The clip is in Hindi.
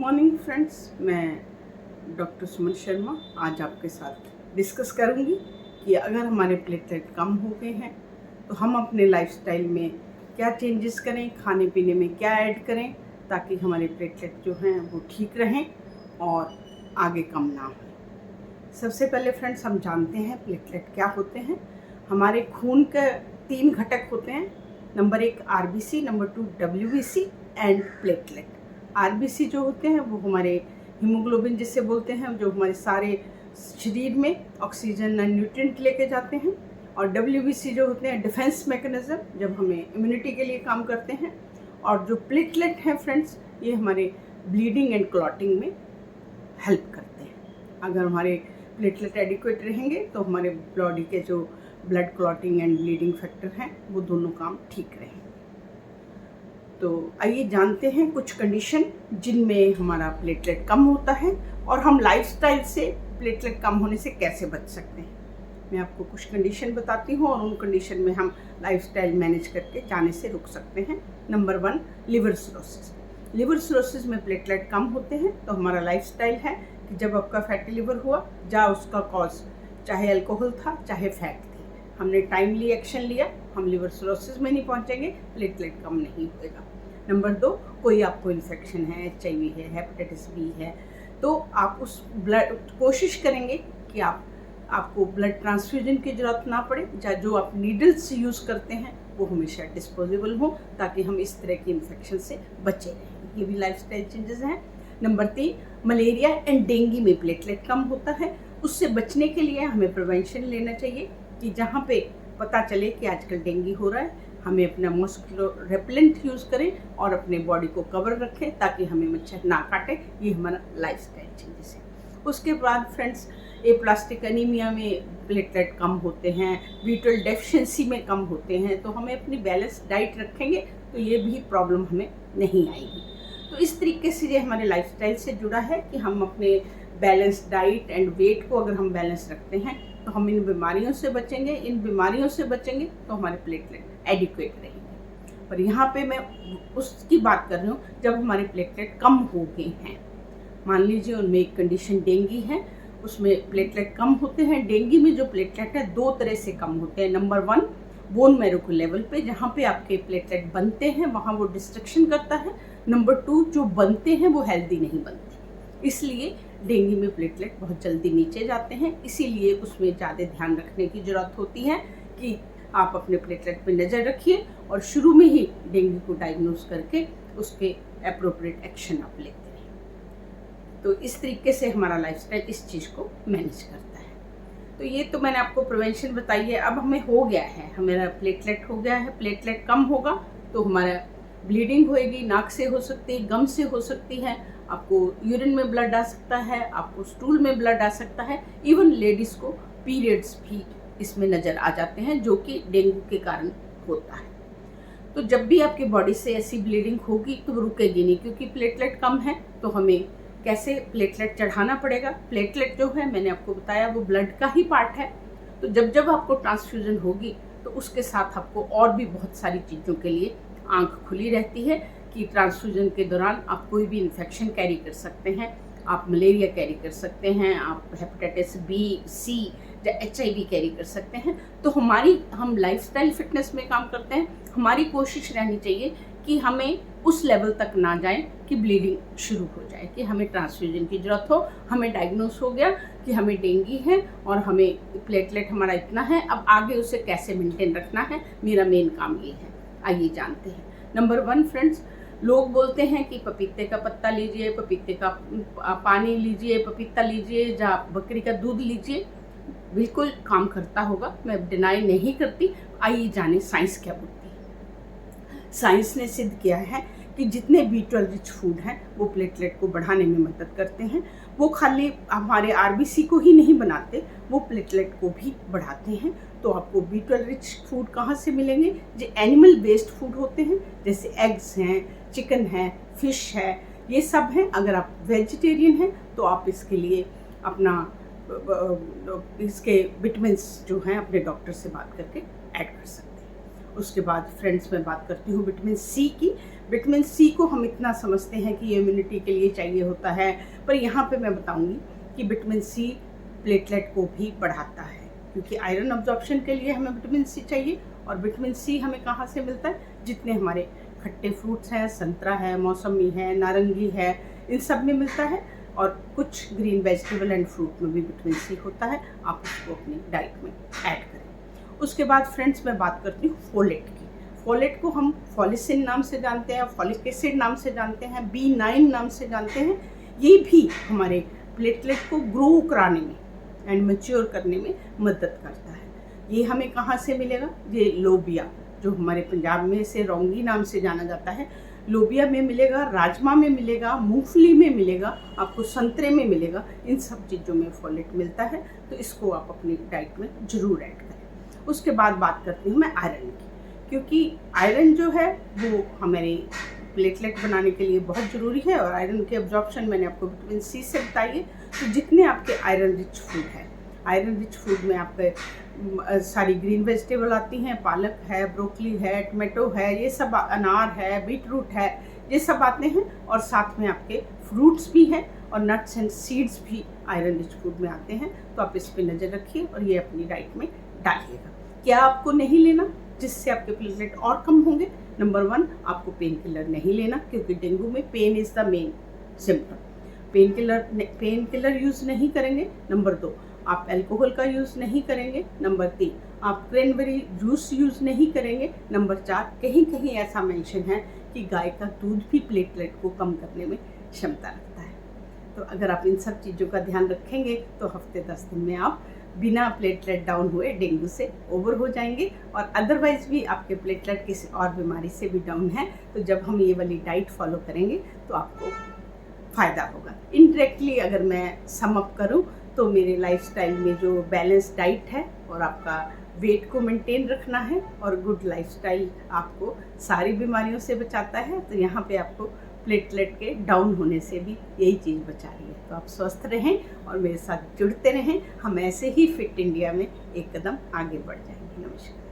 मॉर्निंग फ्रेंड्स, मैं डॉक्टर सुमन शर्मा आज आपके साथ डिस्कस करूंगी कि अगर हमारे प्लेटलेट कम हो गए हैं तो हम अपने लाइफस्टाइल में क्या चेंजेस करें, खाने पीने में क्या ऐड करें ताकि हमारे प्लेटलेट जो हैं वो ठीक रहें और आगे कम ना हो। सबसे पहले फ्रेंड्स, हम जानते हैं प्लेटलेट क्या होते हैं। हमारे खून के 3 घटक होते हैं। Number 1 RBC, number 2 WBC and platelet. RBC जो होते हैं वो हमारे हीमोग्लोबिन जिसे बोलते हैं, जो हमारे सारे शरीर में ऑक्सीजन एंड न्यूट्रिएंट लेके जाते हैं। और डब्ल्यूबीसी जो होते हैं डिफेंस मैकेनिज्म, जब हमें इम्यूनिटी के लिए काम करते हैं। और जो प्लेटलेट हैं फ्रेंड्स, ये हमारे ब्लीडिंग एंड क्लॉटिंग में हेल्प करते हैं। अगर हमारे प्लेटलेट एडिक्वेट रहेंगे तो हमारे बॉडी के जो blood clotting and bleeding factor हैं वो दोनों काम ठीक रहेंगे। तो आइए जानते हैं कुछ कंडीशन जिनमें हमारा प्लेटलेट कम होता है और हम लाइफस्टाइल से प्लेटलेट कम होने से कैसे बच सकते हैं। मैं आपको कुछ कंडीशन बताती हूँ और उन कंडीशन में हम लाइफस्टाइल मैनेज करके जाने से रुक सकते हैं। Number 1 liver cirrhosis. Liver cirrhosis में प्लेटलेट कम होते हैं तो हमारा लाइफस्टाइल है कि जब आपका फैटी लिवर हुआ, या उसका कॉज चाहे अल्कोहल था चाहे फैट थी, हमने टाइमली एक्शन लिया, हम लिवर सिरोसिस में नहीं पहुंचेंगे, प्लेटलेट कम नहीं होएगा। नंबर 2, कोई आपको इन्फेक्शन है, HIV है, हेपेटाइटिस बी है, तो आप उस ब्लड कोशिश करेंगे कि आपको ब्लड ट्रांसफ्यूजन की ज़रूरत ना पड़े, या जो आप नीडल्स यूज़ करते हैं वो हमेशा डिस्पोजेबल हो ताकि हम इस तरह की इन्फेक्शन से बचे रहें। ये भी लाइफस्टाइल चेंजेस हैं। नंबर 3, मलेरिया एंड डेंगू में प्लेटलेट कम होता है। उससे बचने के लिए हमें प्रिवेंशन लेना चाहिए कि जहाँ पे पता चले कि आजकल डेंगू हो रहा है, हमें अपना मॉस्किटो रेपेलेंट यूज़ करें और अपने बॉडी को कवर रखें ताकि हमें मच्छर ना काटे। ये हमारा लाइफस्टाइल चेंजेस है। उसके बाद फ्रेंड्स, एप्लास्टिक एनीमिया में प्लेटलेट कम होते हैं, B12 डेफिशिएंसी में कम होते हैं। तो हमें अपनी बैलेंस डाइट रखेंगे तो ये भी प्रॉब्लम हमें नहीं आएगी। तो इस तरीके से ये हमारे लाइफस्टाइल से जुड़ा है कि हम अपने बैलेंस डाइट एंड वेट को अगर हम बैलेंस रखते हैं तो हम इन बीमारियों से बचेंगे। इन बीमारियों से बचेंगे तो हमारे प्लेटलेट एडिक्वेट रहेंगे। पर यहाँ पे मैं उसकी बात कर रही हूँ जब हमारे प्लेटलेट कम हो गए हैं। मान लीजिए उनमें एक कंडीशन डेंगू है, उसमें प्लेटलेट कम होते हैं। डेंगू में जो प्लेटलेट है 2 तरह से कम होते हैं। नंबर 1 बोन मैरो के लेवल पे, जहाँ पे आपके प्लेटलेट बनते हैं वहाँ वो डिस्ट्रक्शन करता है। नंबर 2, जो बनते हैं वो हेल्दी नहीं बनते, इसलिए डेंगू में प्लेटलेट बहुत जल्दी नीचे जाते हैं। इसीलिए उसमें ज़्यादा ध्यान रखने की ज़रूरत होती है कि आप अपने प्लेटलेट पे नज़र रखिए और शुरू में ही डेंगू को डायग्नोज करके उसके अप्रोप्रिएट एक्शन आप लेते हैं। तो इस तरीके से हमारा लाइफस्टाइल इस चीज़ को मैनेज करता है। तो ये तो मैंने आपको प्रिवेंशन बताई है। अब हमें हो गया है, हमारा प्लेटलेट हो गया है, प्लेटलेट कम होगा तो हमारा ब्लीडिंग होएगी, नाक से हो सकती है, गम से हो सकती है, आपको यूरिन में ब्लड आ सकता है, आपको स्टूल में ब्लड आ सकता है। इवन लेडीज़ को पीरियड्स भी इसमें नज़र आ जाते हैं जो कि डेंगू के कारण होता है। तो जब भी आपकी बॉडी से ऐसी ब्लीडिंग होगी तो रुकेगी नहीं, क्योंकि प्लेटलेट कम है। तो हमें कैसे प्लेटलेट चढ़ाना पड़ेगा। प्लेटलेट जो है मैंने आपको बताया वो ब्लड का ही पार्ट है। तो जब जब आपको ट्रांसफ्यूजन होगी तो उसके साथ आपको और भी बहुत सारी चीज़ों के लिए आंख खुली रहती है कि ट्रांसफ्यूजन के दौरान आप कोई भी इन्फेक्शन कैरी कर सकते हैं, आप मलेरिया कैरी कर सकते हैं, आप हेपेटाइटिस बी, सी या HIV कैरी कर सकते हैं। तो हम लाइफस्टाइल फिटनेस में काम करते हैं, हमारी कोशिश रहनी चाहिए कि हमें उस लेवल तक ना जाएं कि ब्लीडिंग शुरू हो जाए, कि हमें ट्रांसफ्यूजन की ज़रूरत हो। हमें डायग्नोस हो गया कि हमें डेंगू है और हमें प्लेटलेट हमारा इतना है, अब आगे उसे कैसे मेंटेन रखना है, मेरा मेन काम ये है। आइए जानते हैं। नंबर 1 फ्रेंड्स, लोग बोलते हैं कि पपीते का पत्ता लीजिए, पपीते का पानी लीजिए, पपीता लीजिए या बकरी का दूध लीजिए। बिल्कुल काम करता होगा, मैं डिनाई नहीं करती। आइए जाने साइंस क्या बोलती है। साइंस ने सिद्ध किया है कि जितने B12 रिच फूड हैं वो प्लेटलेट को बढ़ाने में मदद करते हैं। वो खाली हमारे आरबीसी को ही नहीं बनाते, वो प्लेटलेट को भी बढ़ाते हैं। तो आपको B12 रिच फूड कहाँ से मिलेंगे? जो एनिमल बेस्ड फूड होते हैं, जैसे एग्स हैं, चिकन है, फिश है, ये सब हैं। अगर आप वेजिटेरियन हैं तो आप इसके लिए अपना इसके विटामिन्स जो हैं अपने डॉक्टर से बात करके ऐड कर सकते हैं। उसके बाद फ्रेंड्स मैं बात करती हूँ विटामिन C की। विटामिन सी को हम इतना समझते हैं कि इम्यूनिटी के लिए चाहिए होता है, पर यहाँ पे मैं बताऊँगी कि विटामिन सी प्लेटलेट को भी बढ़ाता है, क्योंकि आयरन अब्जॉर्प्शन के लिए हमें विटामिन सी चाहिए। और विटामिन सी हमें कहाँ से मिलता है? जितने हमारे खट्टे फ्रूट्स हैं, संतरा है, मौसमी है, नारंगी है, इन सब में मिलता है। और कुछ ग्रीन वेजिटेबल एंड फ्रूट में भी विटामिन सी होता है। आप उसको अपनी डाइट में ऐड करें। उसके बाद फ्रेंड्स मैं बात करती हूँ फोलेट की। फोलेट को हम फॉलिसिन नाम से जानते हैं, फॉलिक एसिड नाम से जानते हैं, B9 नाम से जानते हैं। ये भी हमारे प्लेटलेट को ग्रो कराने में एंड मैच्योर करने में मदद करता है। ये हमें कहाँ से मिलेगा? ये लोबिया, जो हमारे पंजाब में इसे रौंगी नाम से जाना जाता है, लोबिया में मिलेगा, राजमा में मिलेगा, मूंगफली में मिलेगा, आपको संतरे में मिलेगा। इन सब चीज़ों में फोलेट मिलता है, तो इसको आप अपनी डाइट में ज़रूर ऐड करें। उसके बाद बात करती हूँ मैं आयरन की, क्योंकि आयरन जो है वो हमारे प्लेटलेट बनाने के लिए बहुत ज़रूरी है। और आयरन के एब्जॉर्प्शन मैंने आपको विटामिन सी से बताई है। तो जितने आपके आयरन रिच फूड है, आयरन रिच फूड में आपके सारी ग्रीन वेजिटेबल आती हैं, पालक है, ब्रोकली है, टमाटो है, ये सब, अनार है, बीट रूट है, ये सब आते हैं। और साथ में आपके फ्रूट्स भी हैं और नट्स एंड सीड्स भी आयरन रिच फूड में आते हैं। तो आप इस पर नज़र रखिए और ये अपनी डाइट में डालिएगा। क्या आपको नहीं लेना जिससे आपके प्लेटलेट और कम होंगे? नंबर 1, आपको पेन किलर नहीं लेना, क्योंकि डेंगू में pain is the main symptom. Pain killer use नहीं करेंगे। नंबर 2, आप अल्कोहल का यूज़ नहीं करेंगे। नंबर 3, आप क्रैनबेरी जूस यूज़ नहीं करेंगे। नंबर 4, कहीं कहीं ऐसा मेंशन है कि गाय का दूध भी प्लेटलेट को कम करने में क्षमता रखता है। तो अगर आप इन सब चीज़ों का ध्यान रखेंगे तो हफ्ते 10 दिन में आप बिना प्लेटलेट डाउन हुए डेंगू से ओवर हो जाएंगे। और अदरवाइज़ भी आपके प्लेटलेट किसी और बीमारी से भी डाउन है, तो जब हम ये वाली डाइट फॉलो करेंगे तो आपको फ़ायदा होगा। इनडायरेक्टली अगर मैं सम अप करूँ तो मेरे लाइफस्टाइल में जो बैलेंस डाइट है और आपका वेट को मेंटेन रखना है और गुड लाइफस्टाइल आपको सारी बीमारियों से बचाता है। तो यहाँ पे आपको प्लेटलेट के डाउन होने से भी यही चीज़ बचा रही है। तो आप स्वस्थ रहें और मेरे साथ जुड़ते रहें। हम ऐसे ही फिट इंडिया में एक कदम आगे बढ़ जाएंगे। नमस्कार।